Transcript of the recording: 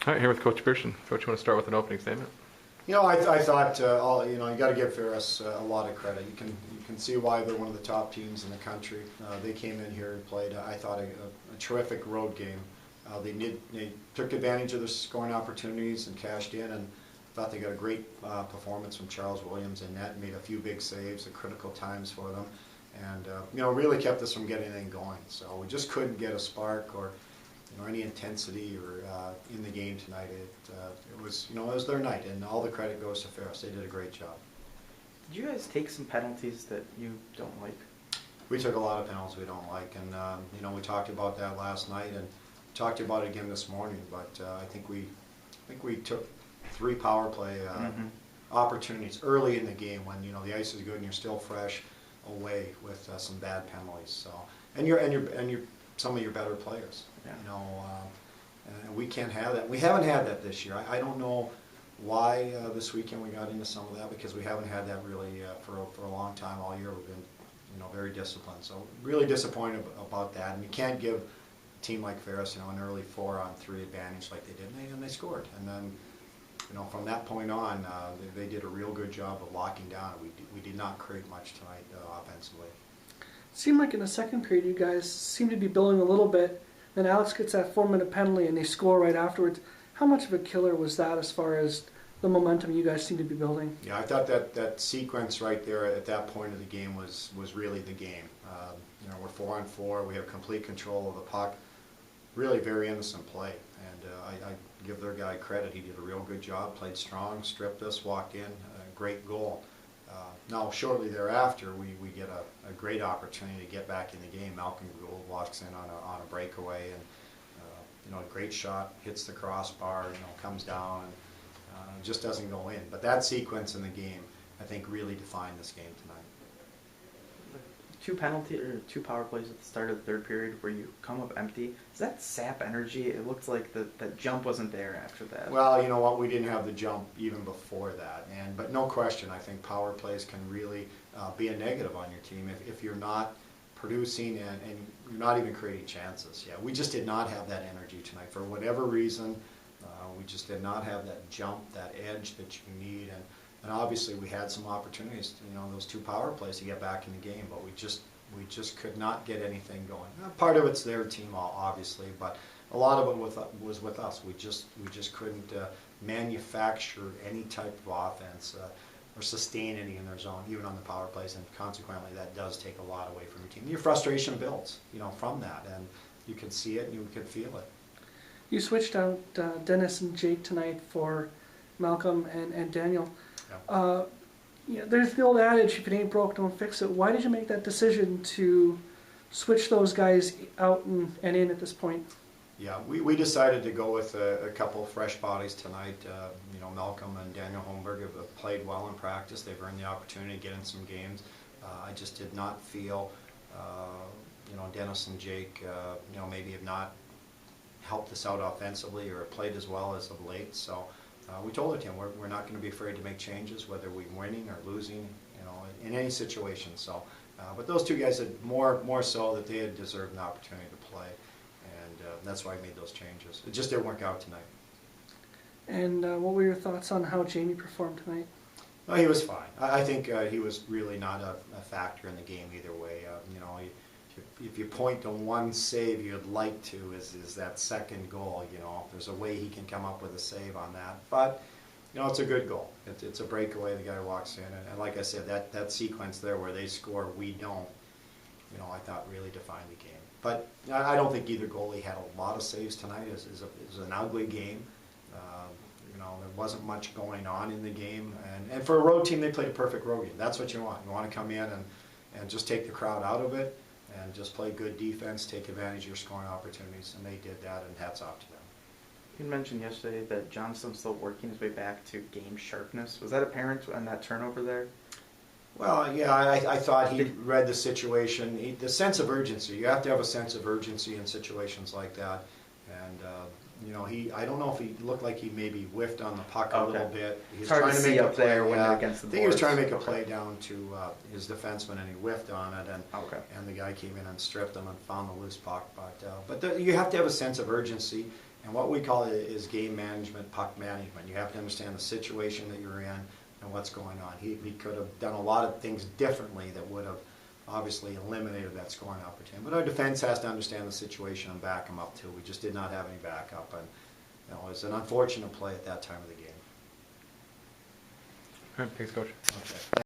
All right, here with Coach Pearson. Coach, you want to start with an opening statement? I thought you got to give Ferris a lot of credit. You can see why they're one of the top teams in the country. They came in here and played, I thought, a terrific road game. They took advantage of their scoring opportunities and cashed in, and thought they got a great performance from Charles Williams in net. Made a few big saves at critical times for them, and really kept us from getting anything going. So we just couldn't get a spark or any intensity or in the game tonight. It was their night, and all the credit goes to Ferris. They did a great job. Did you guys take some penalties that you don't like? We took a lot of penalties we don't like, and we talked about that last night and talked about it again this morning. But I think we took 3 power play opportunities early in the game when the ice is good and you're still fresh away with some bad penalties. So and you're some of your better players. Yeah. And we can't have that. We haven't had that this year. I don't know why this weekend we got into some of that, because we haven't had that really for a long time. All year we've been very disciplined. So really disappointed about that. And you can't give a team like Ferris an early 4-on-3 advantage like they did, and they scored. And then from that point on, they did a real good job of locking down. We did not create much tonight offensively. Seemed like in the second period you guys seemed to be building a little bit. Then Alex gets that 4-minute penalty and they score right afterwards. How much of a killer was that as far as the momentum you guys seem to be building? Yeah, I thought that sequence right there at that point of the game was really the game. We're 4-on-4. We have complete control of the puck. Really very innocent play. And I give their guy credit. He did a real good job, played strong, stripped us, walked in, great goal. Now, shortly thereafter, we get a great opportunity to get back in the game. Malcolm walks in on a breakaway, and a great shot, hits the crossbar, comes down, and just doesn't go in. But that sequence in the game, I think, really defined this game tonight. 2 power plays at the start of the third period where you come up empty. Does that sap energy? It looks like that jump wasn't there after that. Well, you know what? We didn't have the jump even before that. But no question, I think power plays can really be a negative on your team if you're not producing and you're not even creating chances. Yeah, we just did not have that energy tonight for whatever reason. We just did not have that jump, that edge that you need. And obviously we had some opportunities, those 2 power plays to get back in the game, but we just could not get anything going. Part of it's their team, obviously, but a lot of it was with us. We just couldn't manufacture any type of offense or sustain any in their zone, even on the power plays, and consequently that does take a lot away from your team. Your frustration builds, from that, and you can see it and you can feel it. You switched out Dennis and Jake tonight for Malcolm and Daniel. There's the old adage, if it ain't broke, don't fix it. Why did you make that decision to switch those guys out and in at this point? Yeah, we decided to go with a couple fresh bodies tonight. Malcolm and Daniel Holmberg have played well in practice. They've earned the opportunity to get in some games. I just did not feel, Dennis and Jake, maybe have not helped us out offensively or played as well as of late. So we told the team we're not going to be afraid to make changes, whether we're winning or losing, in any situation. So, but those 2 guys had more so that they had deserved an opportunity to play, and that's why I made those changes. It just didn't work out tonight. And what were your thoughts on how Jamie performed tonight? Well, he was fine. I think he was really not a factor in the game either way. If you point to one save you'd like to is that second goal. If there's a way he can come up with a save on that, but it's a good goal. It's a breakaway. The guy walks in, and like I said, that sequence there where they score, we don't. I thought really defined the game. But I don't think either goalie had a lot of saves tonight. It was an ugly game. There wasn't much going on in the game, and for a road team, they played a perfect road game. That's what you want. You want to come in and just take the crowd out of it, and just play good defense, take advantage of your scoring opportunities, and they did that, and hats off to them. You mentioned yesterday that Johnson's still working his way back to game sharpness. Was that apparent on that turnover there? Well, yeah, I thought he read the situation. The sense of urgency. You have to have a sense of urgency in situations like that. And, I don't know if he looked like he maybe whiffed on the puck a little bit. He's trying to make a play there when they're against the boards. I think he was trying to make a play down to his defenseman, and he whiffed on it, and the guy came in and stripped him and found the loose puck. But you have to have a sense of urgency, And what we call it is game management, puck management. You have to understand the situation that you're in and what's going on. He could have done a lot of things differently that would have obviously eliminated that scoring opportunity. But our defense has to understand the situation and back him up too. We just did not have any backup, and it was an unfortunate play at that time of the game. All right, thanks, Coach. Okay.